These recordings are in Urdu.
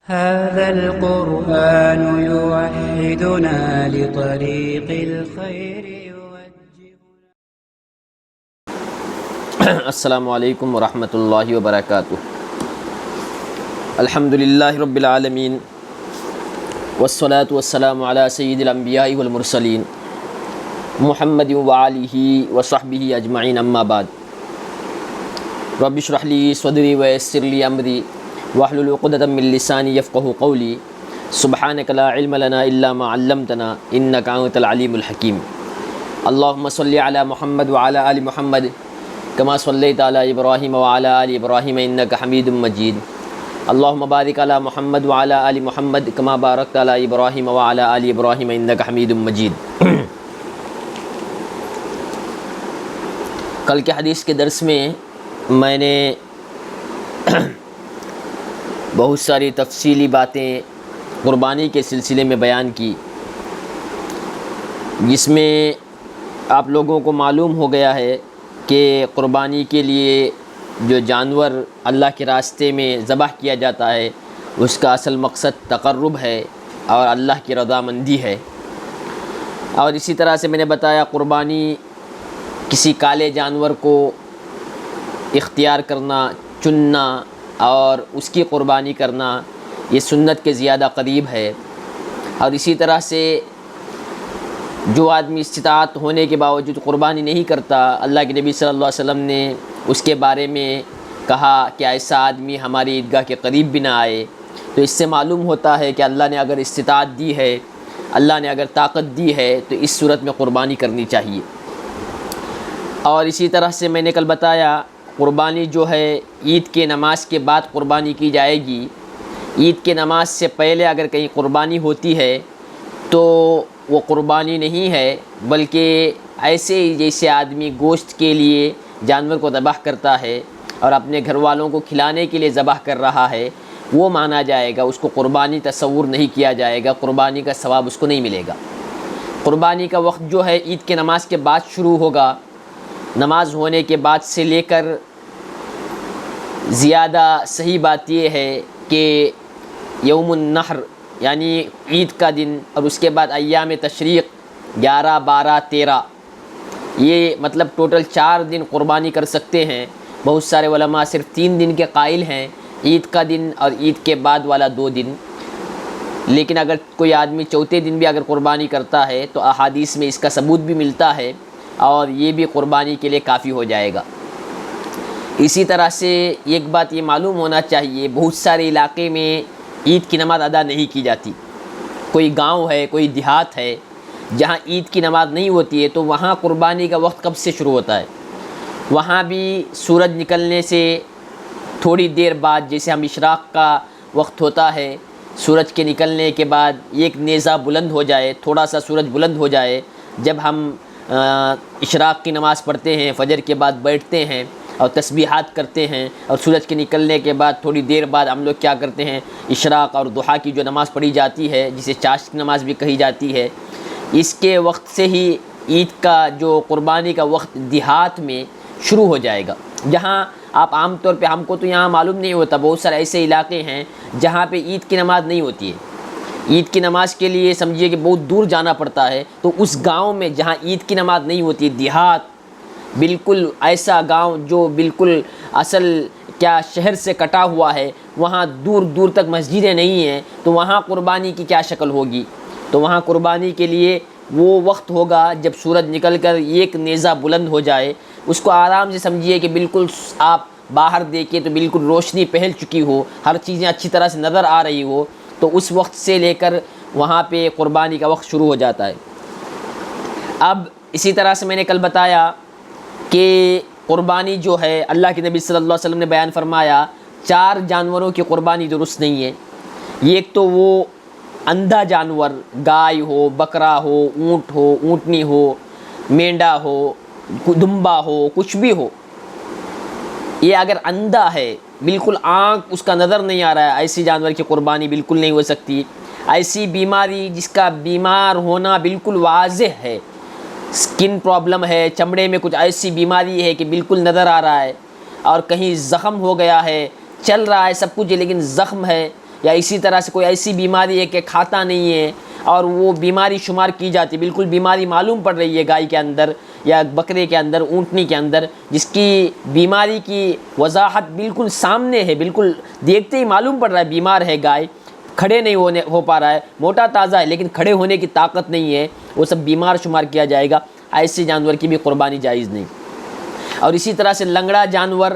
هذا القرآن يوحدنا لطريق الخير السلام علیکم ورحمۃ اللہ وبرکاتہ۔ الحمدللہ رب العالمین والصلاة والسلام علی سید الانبیاء والمرسلین محمد وآلہ وصحبہ اجمعین، اما بعد۔ رب اشرح لی صدری ویسر لی امری واحلل عقدۃ من لسانی یفقہوا قولی، سبحانک لا علم لنا الا ما علمتنا انک انت العلیم الحکیم۔ اللہم صلی علی محمد وعلی آل محمد کما صلیت علی ابراہیم وعلی آل ابراہیم انک حمید مجید۔ اللہم بارک علی محمد وعلی آل محمد کما بارکت علی ابراہیم وعلی آل ابراہیم انک حمید مجید۔ کل کے حدیث کے درس میں میں نے بہت ساری تفصیلی باتیں قربانی کے سلسلے میں بیان کی، جس میں آپ لوگوں کو معلوم ہو گیا ہے کہ قربانی کے لیے جو جانور اللہ کے راستے میں ذبح کیا جاتا ہے اس کا اصل مقصد تقرب ہے اور اللہ کی رضامندی ہے۔ اور اسی طرح سے میں نے بتایا قربانی کسی کالے جانور کو اختیار کرنا، چننا اور اس کی قربانی کرنا یہ سنت کے زیادہ قریب ہے۔ اور اسی طرح سے جو آدمی استطاعت ہونے کے باوجود قربانی نہیں کرتا، اللہ کے نبی صلی اللہ علیہ وسلم نے اس کے بارے میں کہا کہ ایسا آدمی ہماری عیدگاہ کے قریب بھی نہ آئے۔ تو اس سے معلوم ہوتا ہے کہ اللہ نے اگر استطاعت دی ہے، اللہ نے اگر طاقت دی ہے تو اس صورت میں قربانی کرنی چاہیے۔ اور اسی طرح سے میں نے کل بتایا قربانی جو ہے عید کے نماز کے بعد قربانی کی جائے گی۔ عید کے نماز سے پہلے اگر کہیں قربانی ہوتی ہے تو وہ قربانی نہیں ہے، بلکہ ایسے ہی جیسے آدمی گوشت کے لیے جانور کو ذبح کرتا ہے اور اپنے گھر والوں کو کھلانے کے لیے ذبح کر رہا ہے، وہ مانا جائے گا، اس کو قربانی تصور نہیں کیا جائے گا، قربانی کا ثواب اس کو نہیں ملے گا۔ قربانی کا وقت جو ہے عید کے نماز کے بعد شروع ہوگا۔ نماز ہونے کے بعد سے لے کر زیادہ صحیح بات یہ ہے کہ یوم النحر یعنی عید کا دن اور اس کے بعد ایام تشریق 11، 12، 13، یہ مطلب ٹوٹل 4 دن قربانی کر سکتے ہیں۔ بہت سارے علماء صرف 3 دن کے قائل ہیں، عید کا دن اور عید کے بعد والا 2 دن، لیکن اگر کوئی آدمی چوتھے دن بھی اگر قربانی کرتا ہے تو احادیث میں اس کا ثبوت بھی ملتا ہے اور یہ بھی قربانی کے لیے کافی ہو جائے گا۔ اسی طرح سے ایک بات یہ معلوم ہونا چاہیے، بہت سارے علاقے میں عید کی نماز ادا نہیں کی جاتی۔ کوئی گاؤں ہے، کوئی دیہات ہے جہاں عید کی نماز نہیں ہوتی ہے، تو وہاں قربانی کا وقت کب سے شروع ہوتا ہے؟ وہاں بھی سورج نکلنے سے تھوڑی دیر بعد، جیسے ہم اشراق کا وقت ہوتا ہے، سورج کے نکلنے کے بعد ایک نیزہ بلند ہو جائے، تھوڑا سا سورج بلند ہو جائے، جب ہم اشراق کی نماز پڑھتے ہیں، فجر کے بعد بیٹھتے ہیں اور تسبیحات کرتے ہیں، اور سورج کے نکلنے کے بعد تھوڑی دیر بعد ہم لوگ کیا کرتے ہیں، اشراق اور ضحیٰ کی جو نماز پڑھی جاتی ہے جسے چاشت کی نماز بھی کہی جاتی ہے، اس کے وقت سے ہی عید کا جو قربانی کا وقت دیہات میں شروع ہو جائے گا۔ جہاں آپ عام طور پہ، ہم کو تو یہاں معلوم نہیں ہوتا، بہت سارے ایسے علاقے ہیں جہاں پہ عید کی نماز نہیں ہوتی ہے۔ عید کی نماز کے لیے سمجھیے کہ بہت دور جانا پڑتا ہے، تو اس گاؤں میں جہاں عید کی نماز نہیں ہوتی، دیہات، بالکل ایسا گاؤں جو بالکل اصل کیا شہر سے کٹا ہوا ہے، وہاں دور دور تک مسجدیں نہیں ہیں، تو وہاں قربانی کی کیا شکل ہوگی؟ تو وہاں قربانی کے لیے وہ وقت ہوگا جب سورج نکل کر ایک نیزہ بلند ہو جائے، اس کو آرام سے سمجھیے کہ بالکل آپ باہر دیکھیں تو بالکل روشنی پھیل چکی ہو، ہر چیزیں اچھی طرح سے نظر آ رہی ہو، تو اس وقت سے لے کر وہاں پہ قربانی کا وقت شروع ہو جاتا ہے۔ اب اسی طرح سے میں نے کل بتایا کہ قربانی جو ہے اللہ کے نبی صلی اللہ علیہ وسلم نے بیان فرمایا 4 جانوروں کی قربانی درست نہیں ہے۔ ایک تو وہ اندھا جانور، گائے ہو، بکرا ہو، اونٹ ہو، اونٹنی ہو، مینڈا ہو، دمبا ہو، کچھ بھی ہو، یہ اگر اندھا ہے، بالکل آنکھ اس کا نظر نہیں آ رہا ہے، ایسی جانور کی قربانی بالکل نہیں ہو سکتی۔ ایسی بیماری جس کا بیمار ہونا بالکل واضح ہے، سکن پرابلم ہے، چمڑے میں کچھ ایسی بیماری ہے کہ بالکل نظر آ رہا ہے، اور کہیں زخم ہو گیا ہے، چل رہا ہے سب کچھ لیکن زخم ہے، یا اسی طرح سے کوئی ایسی بیماری ہے کہ کھاتا نہیں ہے اور وہ بیماری شمار کی جاتی ہے، بالکل بیماری معلوم پڑ رہی ہے گائے کے اندر یا بکرے کے اندر، اونٹنی کے اندر، جس کی بیماری کی وضاحت بالکل سامنے ہے، بالکل دیکھتے ہی معلوم پڑ رہا ہے بیمار ہے گائے، کھڑے نہیں ہو پا رہا ہے، موٹا تازہ ہے لیکن کھڑے ہونے کی طاقت نہیں ہے، وہ سب بیمار شمار کیا جائے گا، ایسے جانور کی بھی قربانی جائز نہیں۔ اور اسی طرح سے لنگڑا جانور،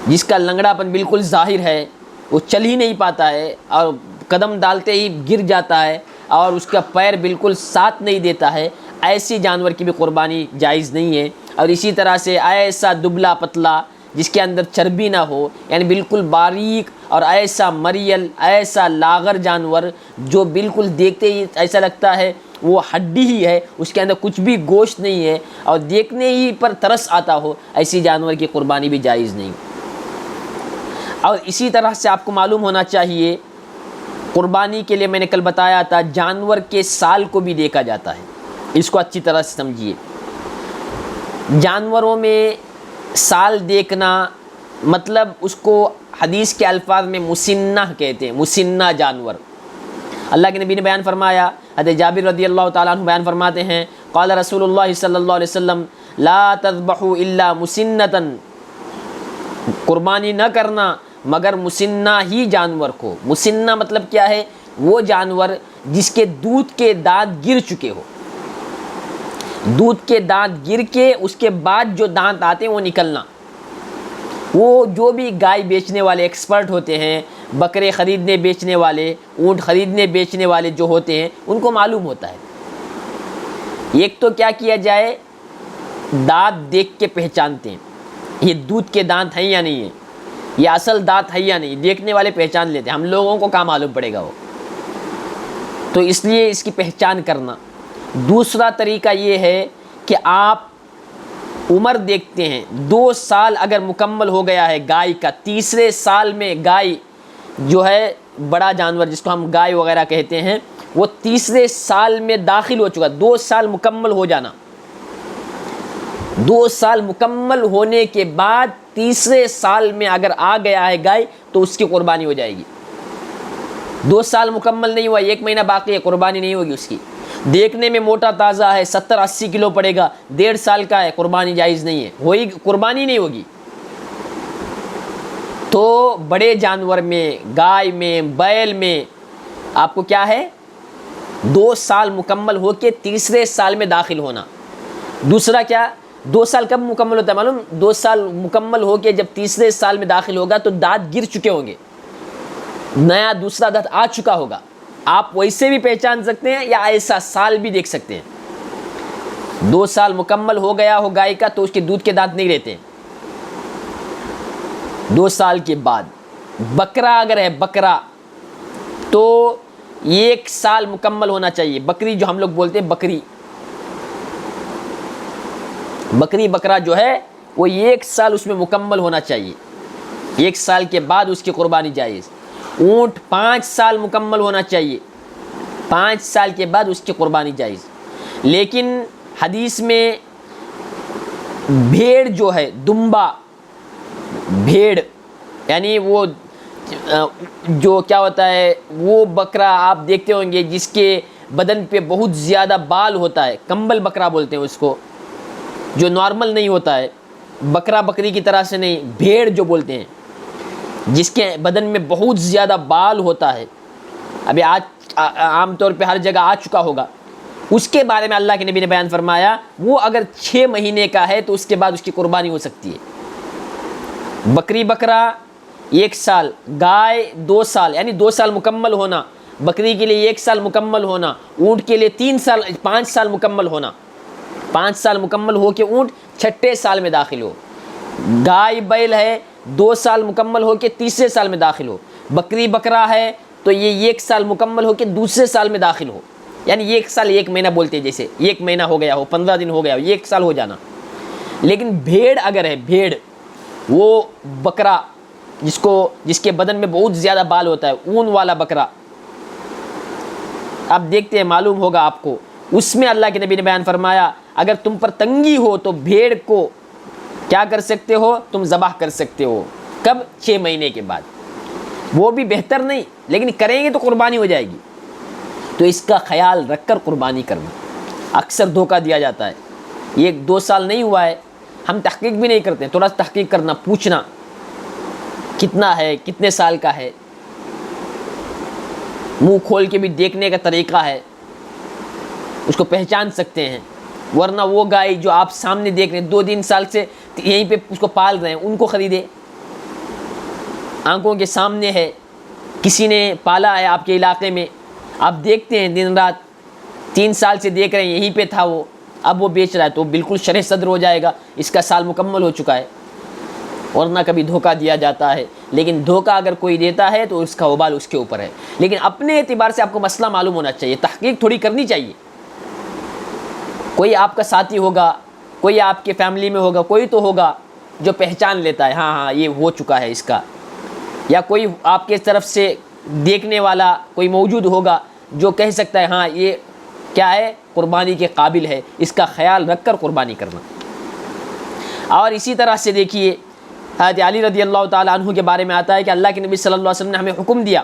جس کا لنگڑا پن بالکل ظاہر ہے، وہ چل ہی نہیں پاتا ہے اور قدم ڈالتے ہی گر جاتا ہے اور اس کا پیر بالکل ساتھ نہیں دیتا ہے، ایسی جانور کی بھی قربانی جائز نہیں ہے۔ اور اسی طرح سے ایسا دبلا پتلا جس کے اندر چربی نہ ہو، یعنی بالکل باریک، اور ایسا مریل، ایسا لاغر جانور جو بالکل دیکھتے ہی ایسا لگتا ہے وہ ہڈی ہی ہے، اس کے اندر کچھ بھی گوشت نہیں ہے اور دیکھنے ہی پر ترس آتا ہو، ایسی جانور کی قربانی بھی جائز نہیں۔ اور اسی طرح سے آپ کو معلوم ہونا چاہیے، قربانی کے لیے میں نے کل بتایا تھا جانور کے سال کو بھی دیکھا جاتا ہے، اس کو اچھی طرح سے سمجھیے۔ جانوروں میں سال دیکھنا مطلب اس کو حدیث کے الفاظ میں مسنہ کہتے ہیں، مسنہ جانور۔ اللہ کے نبی نے بیان فرمایا، حضرت جابر رضی اللہ تعالیٰ عنہ بیان فرماتے ہیں، قال رسول اللہ صلی اللہ علیہ وسلم لا تذبحوا الا مسنۃ، قربانی نہ کرنا مگر مسنہ ہی جانور کو۔ مسنہ مطلب کیا ہے؟ وہ جانور جس کے دودھ کے دانت گر چکے ہو، دودھ کے دانت گر کے اس کے بعد جو دانت آتے ہیں وہ نکلنا۔ وہ جو بھی گائے بیچنے والے ایکسپرٹ ہوتے ہیں، بکرے خریدنے بیچنے والے، اونٹ خریدنے بیچنے والے جو ہوتے ہیں، ان کو معلوم ہوتا ہے۔ ایک تو کیا کیا جائے، دانت دیکھ کے پہچانتے ہیں یہ دودھ کے دانت ہیں یا نہیں ہیں، یہ اصل دانت ہے یا نہیں، دیکھنے والے پہچان لیتے ہیں، ہم لوگوں کو کہاں معلوم پڑے گا وہ، تو اس لیے اس کی پہچان کرنا۔ دوسرا طریقہ یہ ہے کہ آپ عمر دیکھتے ہیں، 2 سال اگر مکمل ہو گیا ہے گائے کا، تیسرے سال میں گائے جو ہے بڑا جانور جس کو ہم گائے وغیرہ کہتے ہیں، وہ تیسرے سال میں داخل ہو چکا، 2 سال مکمل ہو جانا، 2 سال مکمل ہونے کے بعد تیسرے سال میں اگر آ گیا ہے گائے تو اس کی قربانی ہو جائے گی۔ 2 سال مکمل نہیں ہوا، 1 مہینہ باقی ہے، قربانی نہیں ہوگی اس کی۔ دیکھنے میں موٹا تازہ ہے، 70-80 کلو پڑے گا، 1.5 سال کا ہے، قربانی جائز نہیں ہے، وہی قربانی نہیں ہوگی۔ تو بڑے جانور میں، گائے میں، بیل میں آپ کو کیا ہے، 2 سال مکمل ہو کے تیسرے سال میں داخل ہونا۔ دوسرا کیا، 2 سال کب مکمل ہوتا ہے معلوم؟ 2 سال مکمل ہو کے جب تیسرے سال میں داخل ہوگا تو دانت گر چکے ہوں گے، نیا دوسرا دانت آ چکا ہوگا۔ آپ ویسے بھی پہچان سکتے ہیں یا ایسا سال بھی دیکھ سکتے ہیں۔ 2 سال مکمل ہو گیا ہو گائے کا تو اس کے دودھ کے دانت نہیں رہتے ہیں۔ 2 سال کے بعد بکرا اگر ہے، بکرا تو 1 سال مکمل ہونا چاہیے۔ بکری جو ہم لوگ بولتے ہیں بکری، بکری بکرا جو ہے وہ 1 سال اس میں مکمل ہونا چاہیے، 1 سال کے بعد اس کی قربانی جائز۔ اونٹ 5 سال مکمل ہونا چاہیے، 5 سال کے بعد اس کی قربانی جائز۔ لیکن حدیث میں بھیڑ جو ہے، دمبا بھیڑ، یعنی وہ جو کیا ہوتا ہے، وہ بکرا آپ دیکھتے ہوں گے جس کے بدن پہ بہت زیادہ بال ہوتا ہے، کمبل بکرا بولتے ہیں اس کو، جو نارمل نہیں ہوتا ہے، بکرا بکری کی طرح سے نہیں، بھیڑ جو بولتے ہیں جس کے بدن میں بہت زیادہ بال ہوتا ہے، ابھی آج عام طور پہ ہر جگہ آ چکا ہوگا، اس کے بارے میں اللہ کے نبی نے بیان فرمایا وہ اگر 6 مہینے کا ہے تو اس کے بعد اس کی قربانی ہو سکتی ہے۔ بکری بکرا 1 سال، گائے 2 سال، یعنی 2 سال مکمل ہونا، بکری کے لیے 1 سال مکمل ہونا، اونٹ کے لیے 5 سال مکمل ہونا، 5 سال مکمل ہو کے اونٹ 6 سال میں داخل ہو، گائے بیل ہے 2 سال مکمل ہو کے تیسرے سال میں داخل ہو، بکری بکرا ہے تو یہ 1 سال مکمل ہو کے دوسرے سال میں داخل ہو، یعنی 1 سال 1 مہینہ بولتے ہیں، جیسے 1 مہینہ ہو گیا ہو، 15 دن ہو گیا ہو، 1 سال ہو جانا۔ لیکن بھیڑ اگر ہے، بھیڑ وہ بکرا جس کے بدن میں بہت زیادہ بال ہوتا ہے، اون والا بکرا، آپ دیکھتے ہیں معلوم ہوگا آپ کو، اس میں اللہ کے نبی نے بیان فرمایا اگر تم پر تنگی ہو تو بھیڑ کو کیا کر سکتے ہو، تم ذبح کر سکتے ہو۔ کب؟ 6 مہینے کے بعد۔ وہ بھی بہتر نہیں، لیکن کریں گے تو قربانی ہو جائے گی. تو اس کا خیال رکھ کر قربانی کرنا. اکثر دھوکہ دیا جاتا ہے، یہ 2 سال نہیں ہوا ہے، ہم تحقیق بھی نہیں کرتے. تھوڑا سا تحقیق کرنا، پوچھنا کتنا ہے، کتنے سال کا ہے، منہ کھول کے بھی دیکھنے کا طریقہ ہے، اس کو پہچان سکتے ہیں. ورنہ وہ گائے جو آپ سامنے دیکھ رہے ہیں 2-3 سال سے یہیں پہ اس کو پال رہے ہیں، ان کو خریدے. آنکھوں کے سامنے ہے، کسی نے پالا ہے آپ کے علاقے میں، آپ دیکھتے ہیں دن رات، 3 سال سے دیکھ رہے ہیں، یہیں پہ تھا وہ، اب وہ بیچ رہا ہے، تو بالکل شرح صدر ہو جائے گا، اس کا سال مکمل ہو چکا ہے. ورنہ کبھی دھوکہ دیا جاتا ہے. لیکن دھوکہ اگر کوئی دیتا ہے تو اس کا وبال اس کے اوپر ہے. لیکن اپنے اعتبار سے آپ کو مسئلہ معلوم ہونا چاہیے، تحقیق تھوڑی کرنی چاہیے. کوئی آپ کا ساتھی ہوگا، کوئی آپ کے فیملی میں ہوگا، کوئی تو ہوگا جو پہچان لیتا ہے، ہاں یہ ہو چکا ہے اس کا. یا کوئی آپ کے طرف سے دیکھنے والا کوئی موجود ہوگا جو کہہ سکتا ہے ہاں یہ کیا ہے، قربانی کے قابل ہے. اس کا خیال رکھ کر قربانی کرنا. اور اسی طرح سے دیکھیے حضرت علی رضی اللہ تعالیٰ عنہ کے بارے میں آتا ہے کہ اللہ کے نبی صلی اللہ علیہ وسلم نے ہمیں حکم دیا،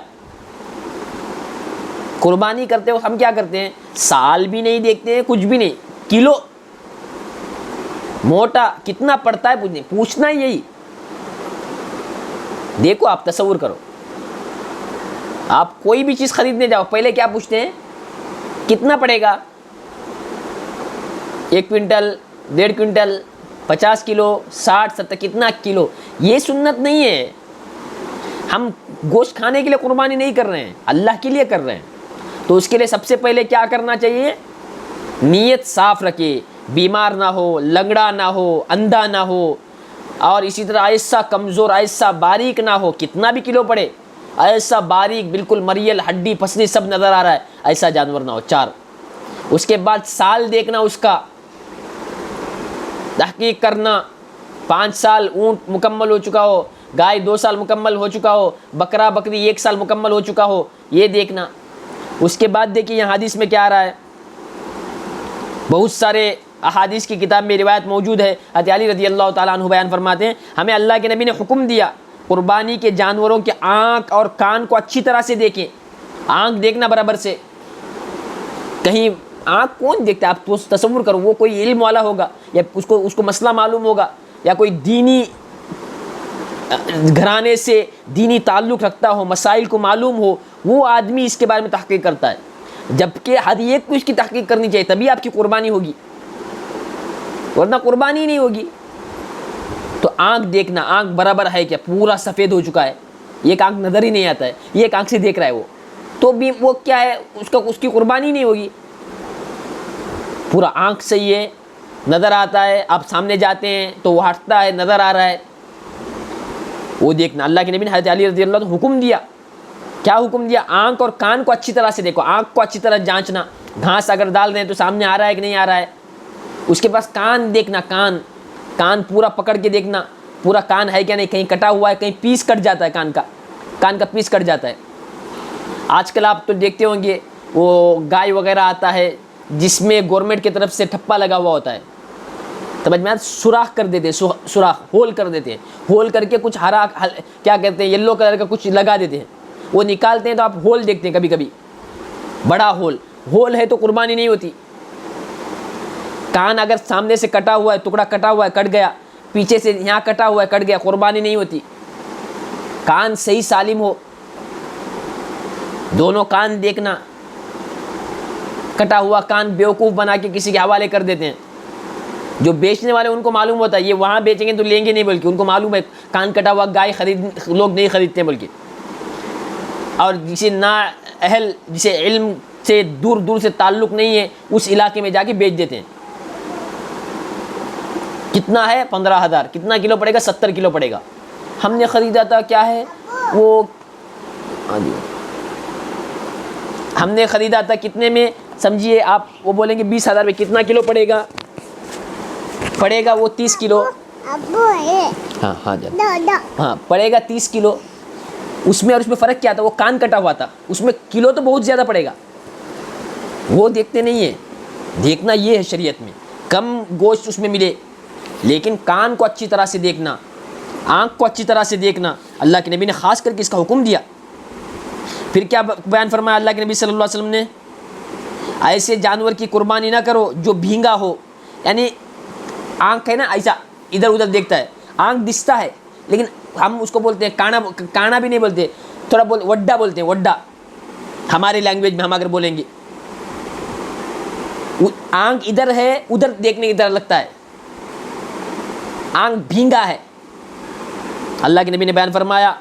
قربانی کرتے وقت ہم کیا کرتے ہیں، سال بھی نہیں دیکھتے ہیں، کچھ بھی نہیں، کلو موٹا کتنا پڑتا ہے پوچھنا ہی یہی. دیکھو آپ تصور کرو، آپ کوئی بھی چیز خریدنے جاؤ پہلے کیا پوچھتے ہیں، کتنا پڑے گا، 1 کوئنٹل، 1.5 کوئنٹل، 50 کلو، 60 70 کتنا کلو. یہ سنت نہیں ہے. ہم گوشت کھانے کے لیے قربانی نہیں کر رہے ہیں، اللہ کے لیے کر رہے ہیں. تو اس کے لیے سب سے پہلے کیا کرنا چاہیے، نیت صاف رکھے، بیمار نہ ہو، لنگڑا نہ ہو، اندھا نہ ہو، اور اسی طرح ایسا کمزور، ایسا باریک نہ ہو، کتنا بھی کلو پڑے، ایسا باریک بالکل مریل ہڈی پسلی سب نظر آ رہا ہے، ایسا جانور نہ ہو. 4 اس کے بعد سال دیکھنا، اس کا تحقیق کرنا. 5 سال اونٹ مکمل ہو چکا ہو، گائے 2 سال مکمل ہو چکا ہو، بکرا بکری 1 سال مکمل ہو چکا ہو، یہ دیکھنا. اس کے بعد دیکھیے یہاں حدیث میں کیا آ رہا ہے، بہت سارے احادیث کی کتاب میں روایت موجود ہے. حضرت علی رضی اللہ تعالیٰ عنہ بیان فرماتے ہیں ہمیں اللہ کے نبی نے حکم دیا قربانی کے جانوروں کے آنکھ اور کان کو اچھی طرح سے دیکھیں. آنکھ دیکھنا برابر سے، کہیں آنکھ کون دیکھتا ہے، آپ تصور کرو وہ کوئی علم والا ہوگا یا اس کو مسئلہ معلوم ہوگا، یا کوئی دینی گھرانے سے دینی تعلق رکھتا ہو، مسائل کو معلوم ہو، وہ آدمی اس کے بارے میں تحقیق کرتا ہے. جبکہ ہر ایک کو اس کی تحقیق کرنی چاہیے، تبھی آپ کی قربانی ہوگی، ورنہ قربانی نہیں ہوگی. تو آنکھ دیکھنا، آنکھ برابر ہے کیا، پورا سفید ہو چکا ہے، ایک آنکھ نظر ہی نہیں آتا ہے، یہ ایک آنکھ سے دیکھ رہا ہے وہ، تو بھی وہ کیا ہے، اس کی قربانی نہیں ہوگی. پورا آنکھ صحیح ہے، نظر آتا ہے، آپ سامنے جاتے ہیں تو وہ ہٹتا ہے، نظر آ رہا ہے، وہ دیکھنا. اللہ کے نبی نے حضرت علی رضی اللہ عنہ حکم دیا، کیا حکم دیا، آنکھ اور کان کو اچھی طرح سے دیکھو. آنکھ کو اچھی طرح جانچنا، گھاس اگر ڈال دیں تو سامنے آ رہا ہے کہ نہیں آ رہا ہے. اس کے پاس کان دیکھنا، کان پورا پکڑ کے دیکھنا، پورا کان ہے کیا نہیں، کہیں کٹا ہوا ہے، کہیں پیس کٹ جاتا ہے، کان کا پیس کٹ جاتا ہے. آج کل آپ تو دیکھتے ہوں گے وہ گائے وغیرہ آتا ہے جس میں گورنمنٹ کی طرف سے ٹھپا لگا ہوا ہوتا ہے، سمجھ میں سوراخ کر دیتے ہیں، سوراخ ہول کر دیتے ہیں، ہول کر کے کچھ ہرا کیا کہتے ہیں یلو کلر کا کچھ لگا دیتے ہیں، وہ نکالتے ہیں تو آپ ہول دیکھتے ہیں، کبھی کبھی بڑا ہول ہے تو قربانی نہیں ہوتی. کان اگر سامنے سے کٹا ہوا ہے، ٹکڑا کٹا ہوا ہے، کٹ گیا، پیچھے سے یہاں کٹا ہوا ہے، کٹ گیا، قربانی نہیں ہوتی. کان صحیح سالم ہو، دونوں کان دیکھنا. کٹا ہوا کان بیوقوف بنا کے کسی کے حوالے کر دیتے ہیں. جو بیچنے والے ان کو معلوم ہوتا ہے یہ وہاں بیچیں گے تو لیں گے نہیں، بلکہ ان کو معلوم ہے کان کٹا ہوا گائے لوگ نہیں خریدتے بلکہ. اور جسے اہل جسے علم سے دور سے تعلق نہیں ہے اس علاقے میں جا کے بیچ دیتے ہیں. کتنا ہے، 15,000. کتنا کلو پڑے گا، 70 کلو پڑے گا. ہم نے خریدا تھا کیا ہے وہ، ہم نے خریدا تھا کتنے میں، سمجھیے آپ، وہ بولیں گے 20,000 میں. کتنا کلو پڑے گا وہ 30 کلو. ہاں پڑے گا 30 کلو. اس میں فرق کیا تھا، وہ کان کٹا ہوا تھا، اس میں کلو تو بہت زیادہ پڑے گا. وہ دیکھتے نہیں ہیں. دیکھنا یہ ہے شریعت میں، کم گوشت اس میں ملے، لیکن کان کو اچھی طرح سے دیکھنا، آنکھ کو اچھی طرح سے دیکھنا. اللہ کے نبی نے خاص کر کے اس کا حکم دیا پھر کیا بیان فرمایا اللہ کے نبی صلی اللہ علیہ وسلم نے؟ ایسے جانور کی قربانی نہ کرو جو بھینگا ہو، یعنی آنکھ ہے نا ایسا ادھر ادھر دیکھتا ہے، آنکھ دستا ہے لیکن ہم اس کو بولتے ہیں کانا بھی نہیں بولتے، تھوڑا وڈا بولتے ہیں، وڈا ہمارے لینگویج میں ہم اگر بولیں گے، آنکھ ادھر ہے ادھر دیکھنے کی طرح لگتا ہے، آنکھ بھینگا ہے۔ اللہ کے نبی نے بیان فرمایا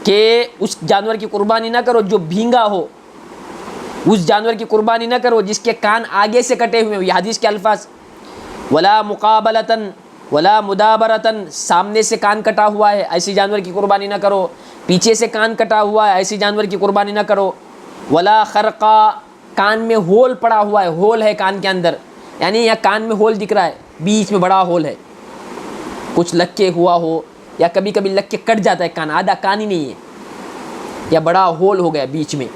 کہ اس جانور کی قربانی نہ کرو جو بھینگا ہو، اس جانور کی قربانی نہ کرو جس کے کان آگے سے کٹے ہوئے ہوں۔ یہ حدیث کے الفاظ، ولا مقابلتن ولا مدابرتن، سامنے سے کان کٹا ہوا ہے ایسی جانور کی قربانی نہ کرو، پیچھے سے کان کٹا ہوا ہے ایسی جانور کی قربانی نہ کرو، ولا خرقا، کان میں ہول پڑا ہوا ہے، ہول ہے کان کے اندر، یعنی یہاں کان میں ہول دکھ رہا ہے، بیچ میں بڑا ہول ہے، کچھ لگ کے ہوا ہو یا کبھی کبھی لگ کے کٹ جاتا ہے کان، آدھا کان ہی نہیں ہے، یا بڑا ہول ہو گیا بیچ میں،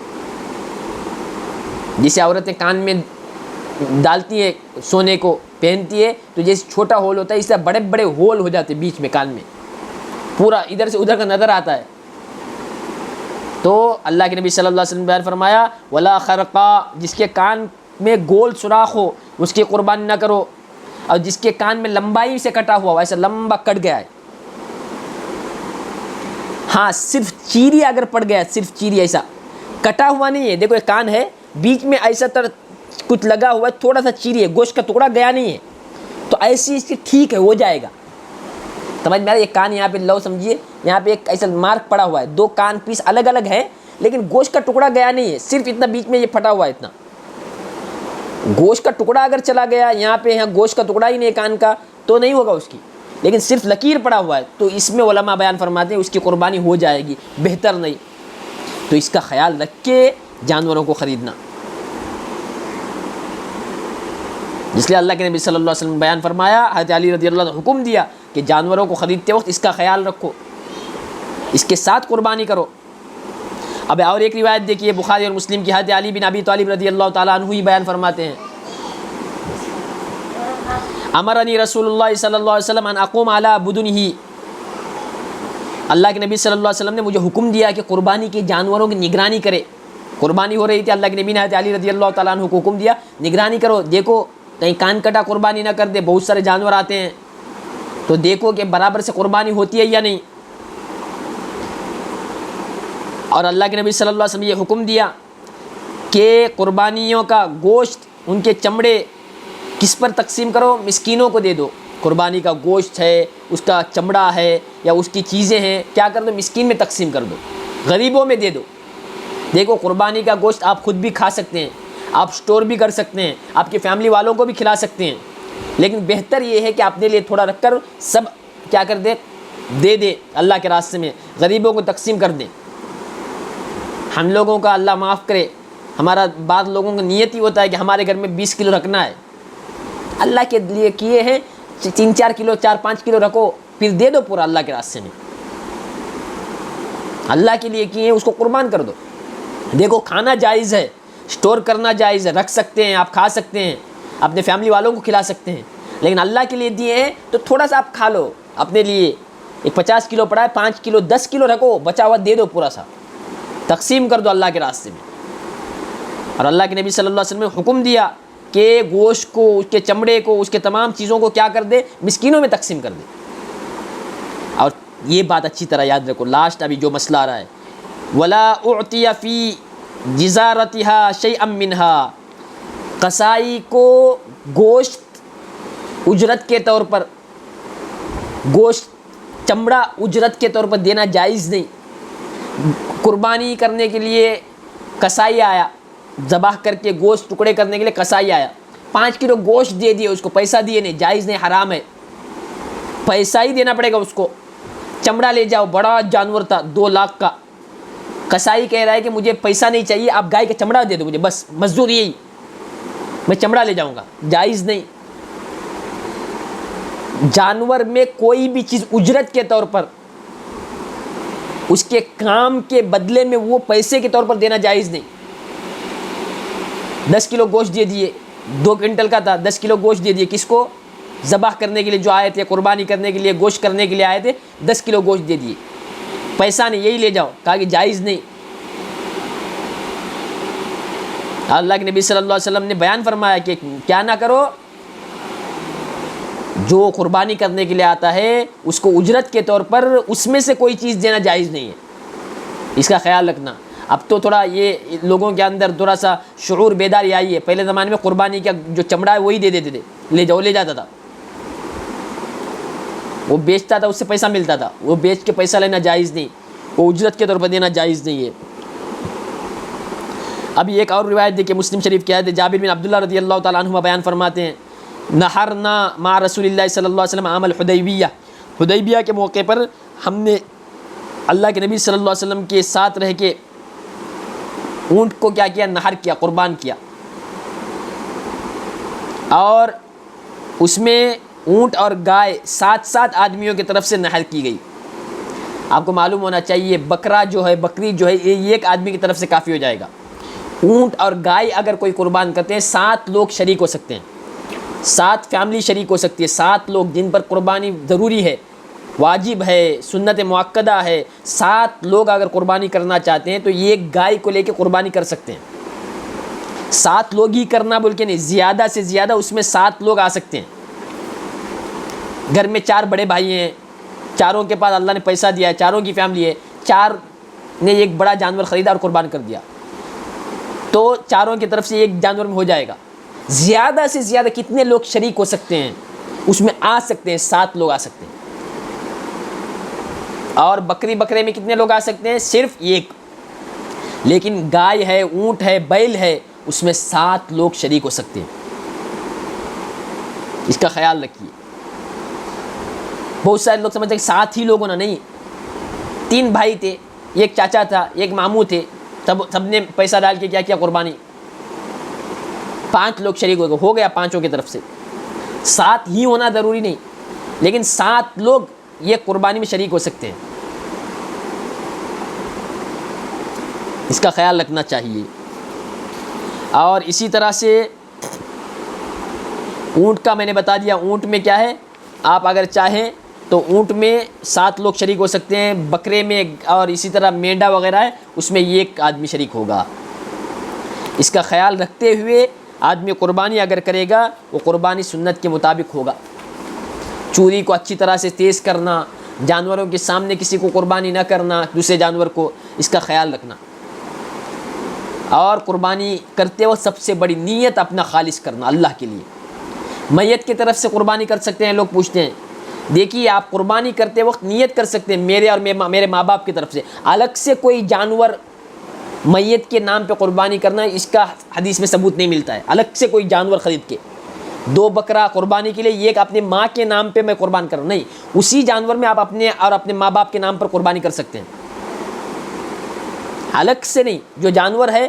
جسے عورتیں کان میں ڈالتی ہیں سونے کو پہنتی ہے تو جیسے چھوٹا ہول ہوتا ہے اس طرح بڑے بڑے ہول ہو جاتے ہیں بیچ میں کان میں، پورا ادھر سے ادھر کا نظر آتا ہے۔ تو اللہ کے نبی صلی اللہ علیہ وسلم نے بیان فرمایا ولا خرقا، جس کے کان میں گول سوراخ ہو اس کی قربانی نہ کرو، اور جس کے کان میں لمبائی سے کٹا ہوا ہو، ایسا لمبا کٹ گیا ہے، ہاں صرف چیری اگر پڑ گیا، صرف چیری، ایسا کٹا ہوا نہیں ہے، دیکھو ایک کان ہے بیچ میں ایسا کچھ لگا ہوا ہے، تھوڑا سا چیری ہے، گوشت کا ٹکڑا گیا نہیں ہے، تو ایسی اس کی ٹھیک ہے، ہو جائے گا۔ سمجھ میں آ رہا ہے؟ ایک کان یہاں پہ لو سمجھیے، یہاں پہ ایک ایسا مارک پڑا ہوا ہے، دو کان پیس الگ الگ ہے لیکن گوشت کا ٹکڑا گیا نہیں ہے، صرف اتنا بیچ میں یہ پھٹا ہوا ہے، اتنا گوشت کا ٹکڑا اگر چلا گیا یہاں پہ، یہاں گوشت کا ٹکڑا ہی نہیں کان کا تو نہیں ہوگا اس کی، لیکن صرف لکیر پڑا ہوا ہے، تو اس میں علماء بیان فرماتے ہیں اس کی قربانی ہو جائے گی، بہتر نہیں، تو اس کا خیال رکھ کے جانوروں کو خریدنا۔ اس لیے اللہ کے نبی صلی اللہ علیہ وسلم نے بیان فرمایا، حضرت علی رضی اللہ عنہ حکم دیا کہ جانوروں کو خریدتے وقت اس کا خیال رکھو، اس کے ساتھ قربانی کرو۔ اب اور ایک روایت دیکھیے بخاری اور مسلم کی، حضرت علی بن ابی طالب رضی اللہ تعالیٰ عنہ ہی بیان فرماتے ہیں، امرنی رسول اللہ صلی اللہ علیہ وسلم ان اقوم علی بدنہ، اللہ کے نبی صلی اللہ علیہ وسلم نے مجھے حکم دیا کہ قربانی کے جانوروں کی نگرانی کرے، قربانی ہو رہی تھی، اللہ کے نبی نے حضرت علی رضی اللہ تعالیٰ عنہ کو حکم دیا نگرانی کرو، دیکھو کہیں کان کٹا قربانی نہ کر دے، بہت سارے جانور آتے ہیں تو دیکھو کہ برابر سے قربانی ہوتی ہے یا نہیں۔ اور اللہ کے نبی صلی اللہ علیہ وسلم نے یہ حکم دیا کہ قربانیوں کا گوشت، ان کے چمڑے کس پر تقسیم کرو؟ مسکینوں کو دے دو، قربانی کا گوشت ہے، اس کا چمڑا ہے یا اس کی چیزیں ہیں، کیا کر دو؟ مسکین میں تقسیم کر دو، غریبوں میں دے دو۔ دیکھو قربانی کا گوشت آپ خود بھی کھا سکتے ہیں، آپ سٹور بھی کر سکتے ہیں، آپ کی فیملی والوں کو بھی کھلا سکتے ہیں، لیکن بہتر یہ ہے کہ اپنے لیے تھوڑا رکھ کر سب کیا کر دے دے اللہ کے راستے میں، غریبوں کو تقسیم کر دیں۔ ہم لوگوں کا اللہ معاف کرے، ہمارا بعض لوگوں کا نیت ہی ہوتا ہے کہ ہمارے گھر میں 20 کلو رکھنا ہے، اللہ کے لیے کیے ہیں 3-4 کلو 4-5 کلو رکھو، پھر دے دو پورا اللہ کے راستے میں، اللہ کے لیے کیے ہیں اس کو قربان کر دو۔ دیکھو کھانا جائز ہے، سٹور کرنا جائز ہے، رکھ سکتے ہیں، آپ کھا سکتے ہیں، اپنے فیملی والوں کو کھلا سکتے ہیں، لیکن اللہ کے لیے دیے ہیں تو تھوڑا سا آپ کھا لو اپنے لیے، ایک 50 کلو پڑا ہے 5 کلو 10 کلو رکھو، بچا ہوا دے دو، پورا سا تقسیم کر دو اللہ کے راستے میں۔ اور اللہ کے نبی صلی اللہ علیہ وسلم نے حکم دیا کہ گوشت کو، اس کے چمڑے کو، اس کے تمام چیزوں کو کیا کر دے؟ مسکینوں میں تقسیم کر دے۔ اور یہ بات اچھی طرح یاد رکھو، لاسٹ ابھی جو مسئلہ آ رہا ہے، ولا اعطی فی جزارتها شیئا منها، قصائی کو گوشت اجرت کے طور پر، گوشت چمڑا اجرت کے طور پر دینا جائز نہیں۔ قربانی کرنے کے لیے قصائی آیا، ذبح کر کے گوشت ٹکڑے کرنے کے لیے قصائی آیا، 5 کلو گوشت دے دیے اس کو، پیسہ دیے نہیں، جائز نہیں، حرام ہے، پیسہ ہی دینا پڑے گا اس کو۔ چمڑا لے جاؤ، بڑا جانور تھا 2 لاکھ کا، قصائی کہہ رہا ہے کہ مجھے پیسہ نہیں چاہیے، آپ گائے کا چمڑا دے دو مجھے، بس مزدور یہی، میں چمڑا لے جاؤں گا، جائز نہیں۔ جانور میں کوئی بھی چیز اجرت کے طور پر، اس کے کام کے بدلے میں وہ پیسے کے طور پر دینا جائز نہیں۔ 10 کلو گوشت دے دیے، 2 کنٹل کا تھا، 10 کلو گوشت دے دیے، کس کو؟ ذبح کرنے کے لیے جو آئے تھے، قربانی کرنے کے لیے، گوشت کرنے کے لیے آئے تھے، 10 کلو گوشت دے دیے، پیسہ نہیں، یہی لے جاؤ، کہا کہ جائز نہیں۔ اللہ کے نبی صلی اللہ علیہ وسلم نے بیان فرمایا کہ کیا نہ کرو، جو قربانی کرنے کے لیے آتا ہے اس کو اجرت کے طور پر اس میں سے کوئی چیز دینا جائز نہیں ہے، اس کا خیال رکھنا۔ اب تو تھوڑا یہ لوگوں کے اندر تھوڑا سا شعور بیداری آئی ہے، پہلے زمانے میں قربانی کا جو چمڑا ہے وہی دے دیتے تھے، لے جاتا تھا، وہ بیچتا تھا، اس سے پیسہ ملتا تھا، وہ بیچ کے پیسہ لینا جائز نہیں، وہ اجرت کے طور پر دینا جائز نہیں ہے۔ ابھی ایک اور روایت دیکھیں، مسلم شریف کی حدیث جابر بن عبداللہ رضی اللہ تعالیٰ عنہ بیان فرماتے ہیں، نحرنا مع رسول اللہ صلی اللہ علیہ وسلم عام الحدیبیہ، حدیبیہ کے موقع پر ہم نے اللہ کے نبی صلی اللہ علیہ وسلم کے ساتھ رہ کے اونٹ کو کیا کیا، نحر کیا، قربان کیا، اور اس میں اونٹ اور گائے 7 آدمیوں کی طرف سے نحر کی گئی۔ آپ کو معلوم ہونا چاہیے بکرا جو ہے، بکری جو ہے، یہ ایک آدمی کی طرف سے کافی ہو جائے گا۔ اونٹ اور گائے اگر کوئی قربان کرتے ہیں 7 لوگ شریک ہو سکتے ہیں، 7 فیملی شریک ہو سکتی ہے، 7 لوگ جن پر قربانی ضروری ہے، واجب ہے، سنت مؤکدہ ہے، 7 لوگ اگر قربانی کرنا چاہتے ہیں تو یہ ایک گائے کو لے کے قربانی کر سکتے ہیں۔ 7 لوگ ہی کرنا بول کے نہیں، زیادہ سے زیادہ اس میں 7 لوگ آ سکتے ہیں۔ گھر میں 4 بڑے بھائی ہیں، چاروں کے پاس اللہ نے پیسہ دیا ہے، چاروں کی فیملی ہے، 4 نے ایک بڑا جانور خریدا اور قربان کر دیا، تو چاروں کی طرف سے ایک جانور میں ہو جائے گا۔ زیادہ سے زیادہ کتنے لوگ شریک ہو سکتے ہیں اس میں آ سکتے ہیں، 7 لوگ آ سکتے ہیں۔ اور بکرے میں کتنے لوگ آ سکتے ہیں؟ صرف ایک۔ لیکن گائے ہے، اونٹ ہے، بیل ہے، اس میں 7 لوگ شریک ہو سکتے ہیں، اس کا خیال رکھیے۔ بہت سارے لوگ سمجھتے ہیں کہ 7 ہی لوگ ہونا، نہیں، 3 بھائی تھے، ایک چاچا تھا، ایک ماموں تھے، سب نے پیسہ ڈال کے کیا قربانی، 5 لوگ شریک ہو گیا 5 کی طرف سے۔ 7 ہی ہونا ضروری نہیں، لیکن 7 لوگ یہ قربانی میں شریک ہو سکتے ہیں، اس کا خیال رکھنا چاہیے۔ اور اسی طرح سے اونٹ کا میں نے بتا دیا، اونٹ میں کیا ہے، آپ اگر چاہیں تو اونٹ میں 7 لوگ شریک ہو سکتے ہیں، بکرے میں اور اسی طرح مینڈا وغیرہ ہے اس میں ایک آدمی شریک ہوگا۔ اس کا خیال رکھتے ہوئے آدمی قربانی اگر کرے گا وہ قربانی سنت کے مطابق ہوگا۔ چوری کو اچھی طرح سے تیز کرنا، جانوروں کے سامنے کسی کو قربانی نہ کرنا، دوسرے جانور کو، اس کا خیال رکھنا۔ اور قربانی کرتے وقت سب سے بڑی نیت اپنا خالص کرنا اللہ کے لیے۔ میت کی طرف سے قربانی کر سکتے ہیں، لوگ پوچھتے ہیں، دیکھیے آپ قربانی کرتے وقت نیت کر سکتے ہیں میرے اور میرے ماں باپ کی طرف سے، الگ سے کوئی جانور میت کے نام پہ قربانی کرنا اس کا حدیث میں ثبوت نہیں ملتا ہے۔ الگ سے کوئی جانور خرید کے 2 بکرا قربانی کے لیے، یہ ایک اپنے ماں کے نام پہ میں قربان کروں، نہیں، اسی جانور میں آپ اپنے اور اپنے ماں باپ کے نام پر قربانی کر سکتے ہیں، الگ سے نہیں۔ جو جانور ہے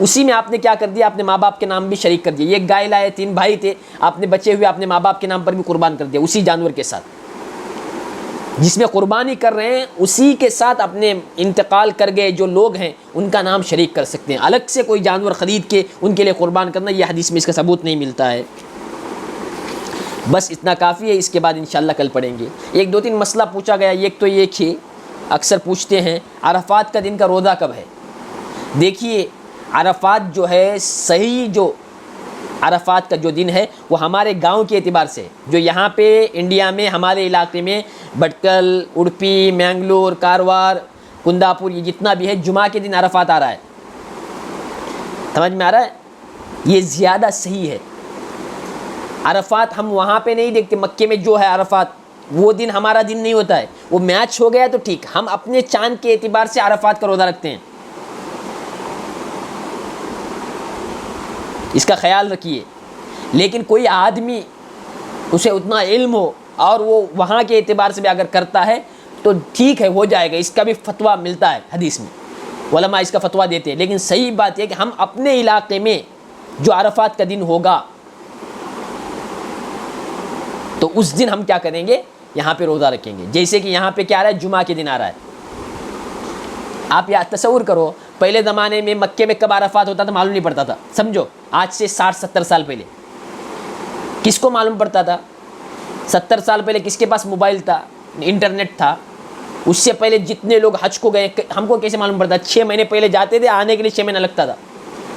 اسی میں آپ نے کیا کر دیا، اپنے ماں باپ کے نام بھی شریک کر دیا۔ ایک گائے لائے، 3 بھائی تھے، آپ نے بچے ہوئے اپنے ماں باپ کے نام پر بھی قربان کر دیا، اسی جانور کے ساتھ جس میں قربانی کر رہے ہیں اسی کے ساتھ اپنے انتقال کر گئے جو لوگ ہیں ان کا نام شریک کر سکتے ہیں۔ الگ سے کوئی جانور خرید کے ان کے لیے قربان کرنا، یہ حدیث میں اس کا ثبوت نہیں ملتا ہے۔ بس اتنا کافی ہے، اس کے بعد انشاءاللہ کل پڑھیں گے۔ 1-2-3 مسئلہ پوچھا گیا، ایک تو یہ کہ اکثر پوچھتے ہیں عرفات کا دن کا روزہ کب ہے۔ دیکھیے عرفات جو ہے، صحیح جو عرفات کا جو دن ہے وہ ہمارے گاؤں کے اعتبار سے، جو یہاں پہ انڈیا میں ہمارے علاقے میں بٹکل، اڑپی، مینگلور، کاروار، کنداپور، یہ جتنا بھی ہے جمعہ کے دن عرفات آ رہا ہے، سمجھ میں آ رہا ہے، یہ زیادہ صحیح ہے۔ عرفات ہم وہاں پہ نہیں دیکھتے، مکے میں جو ہے عرفات وہ دن ہمارا دن نہیں ہوتا ہے، وہ میچ ہو گیا تو ٹھیک، ہم اپنے چاند کے اعتبار سے عرفات کا روزہ رکھتے ہیں، اس کا خیال رکھیے۔ لیکن کوئی آدمی اسے اتنا علم ہو اور وہ وہاں کے اعتبار سے بھی اگر کرتا ہے تو ٹھیک ہے، ہو جائے گا، اس کا بھی فتویٰ ملتا ہے حدیث میں، علماء اس کا فتویٰ دیتے ہیں۔ لیکن صحیح بات یہ کہ ہم اپنے علاقے میں جو عرفات کا دن ہوگا تو اس دن ہم کیا کریں گے، یہاں پہ روزہ رکھیں گے۔ جیسے کہ یہاں پہ کیا آ رہا ہے، جمعہ کے دن آ رہا ہے۔ آپ یہ تصور کرو، پہلے زمانے میں مکے میں کب عرفات ہوتا تھا معلوم نہیں پڑتا تھا، سمجھو آج سے 60-70 سال پہلے کس کو معلوم پڑتا تھا؟ 70 سال پہلے کس کے پاس موبائل تھا، انٹرنیٹ تھا؟ اس سے پہلے جتنے لوگ حج کو گئے ہم کو کیسے معلوم پڑتا؟ 6 مہینے پہلے جاتے تھے، آنے کے لیے 6 مہینہ لگتا تھا،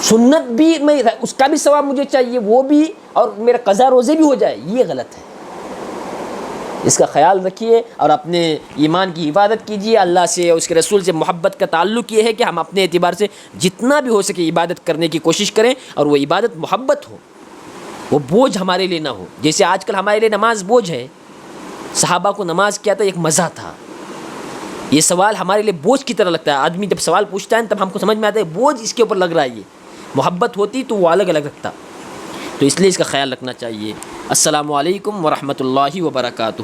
سنت بھی میں اس کا بھی ثواب مجھے چاہیے وہ بھی، اور میرا قضا روزے بھی ہو جائے، یہ غلط ہے۔ اس کا خیال رکھیے اور اپنے ایمان کی حفاظت کیجیے۔ اللہ سے اور اس کے رسول سے محبت کا تعلق یہ ہے کہ ہم اپنے اعتبار سے جتنا بھی ہو سکے عبادت کرنے کی کوشش کریں، اور وہ عبادت محبت ہو، وہ بوجھ ہمارے لیے نہ ہو۔ جیسے آج کل ہمارے لیے نماز بوجھ ہے، صحابہ کو نماز کیا تھا، ایک مزہ تھا۔ یہ سوال ہمارے لیے بوجھ کی طرح لگتا ہے، آدمی جب سوال پوچھتا ہے تب ہم کو سمجھ میں آتا ہے بوجھ اس کے اوپر لگ رہا ہے۔ یہ محبت ہوتی تو وہ الگ الگ رکھتا، تو اس لیے اس کا خیال رکھنا چاہیے۔ السلام علیکم ورحمۃ اللہ وبرکاتہ۔